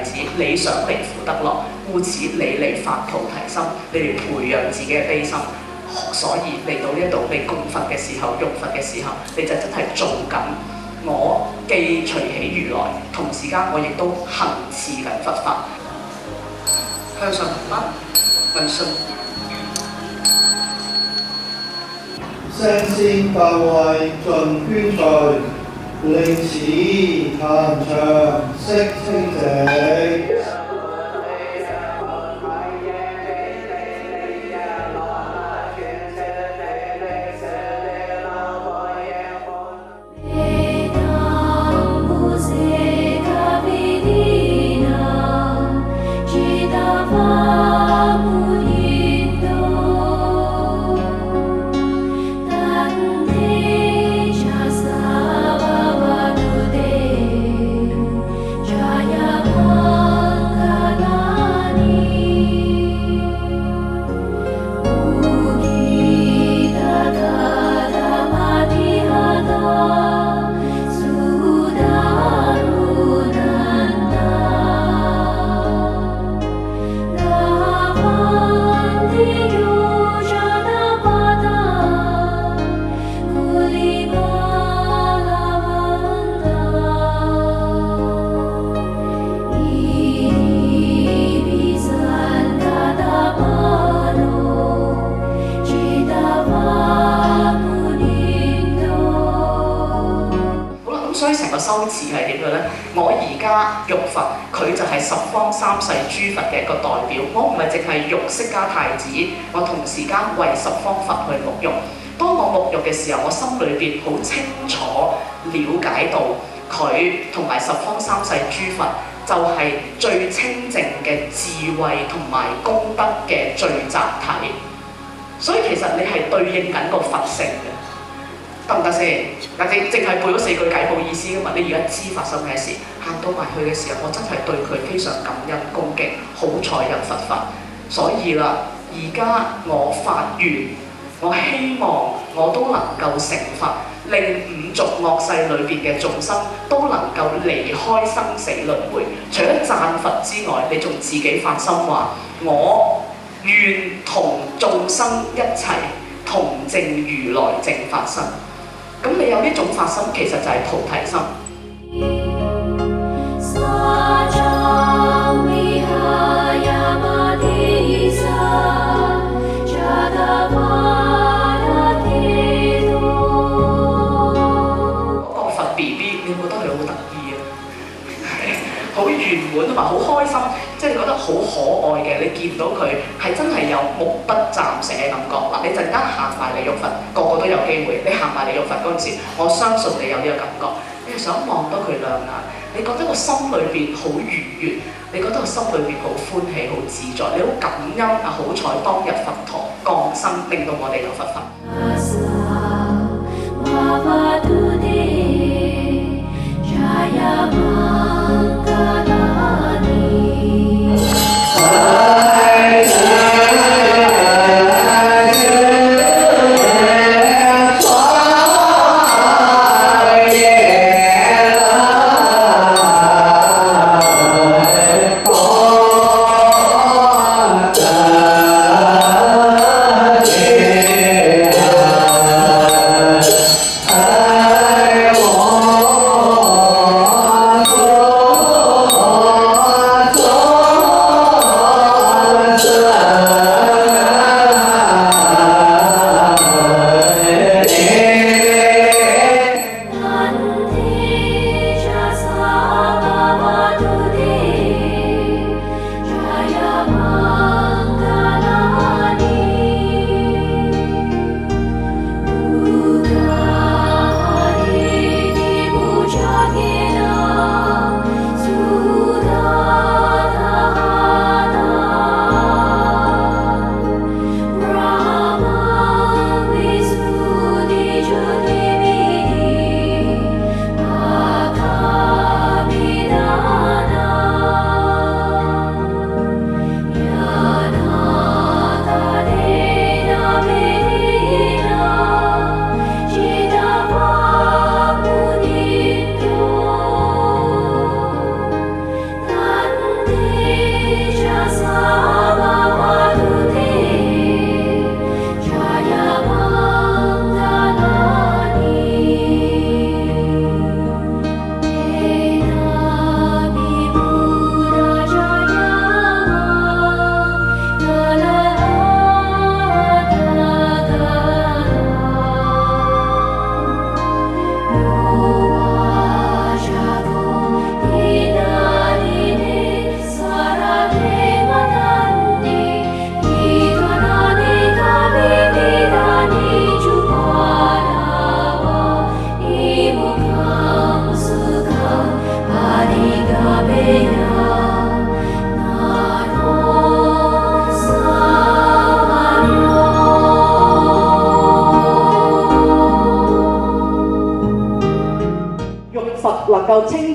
子，你想離苦得樂，故此你嚟發菩提心，你嚟培養自己嘅悲心。所以嚟到呢一度，你供佛嘅時候、用佛嘅時候，你就真係做緊我既隨喜如來，同時間我亦都行持緊佛法。向上行啦，問訊。聲先教慧盡捐除，令此壇場悉清淨。修持係點嘅咧？我而家玉佛，佢就係十方三世諸佛嘅一個代表。我唔係淨係玉釋迦太子，我同時間為十方佛去沐浴。當我沐浴嘅時候，我心裏邊好清楚了解到佢同埋十方三世諸佛就係最清淨嘅智慧同埋功德嘅聚集體。所以其實你係對應緊個佛性嘅。得唔得先？嗱，你淨係背咗4句偈冇意思噶嘛？你而家知發生咩事，行到埋去嘅時候，我真係對佢非常感恩恭敬，好彩有佛法。所以啦，而家我發願，我希望我都能夠成佛，令五濁惡世裏邊嘅眾生都能夠離開生死輪迴。除咗讚佛之外，你仲自己發心話：我願同眾生一齊同證如來正法身。咁你有呢種發心，其實就係菩提心。嗰個佛 BB， 你覺得佢好得意啊？好圓滿同埋好開心，即係你覺得好可愛嘅。你見到佢係真係有目不暫捨嘅感覺。嗱，你陣間行埋嚟玉佛，個個都有機會。你行埋嚟玉佛嗰陣時，我相信你有呢個感覺。你係想望多佢兩眼，你覺得個心裏邊好愉悅，你覺得個心裏邊好歡喜、好自在，你好感恩啊！好彩當日佛陀降生，令到我哋有佛法。Oh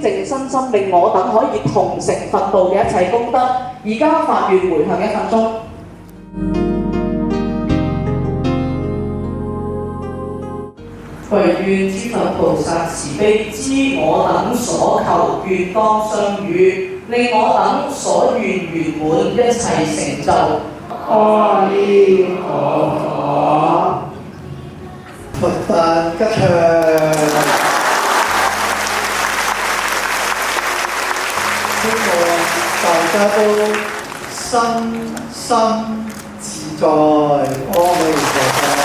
淨身心，令我等可以同成佛道嘅一切功德。而家發願回向1分鐘。唯願諸佛菩薩慈悲，知我等所求願當相與，令我等所願圓滿，一切成就。阿彌陀佛，佛誕吉祥。希望大家都身心自在，阿彌陀佛。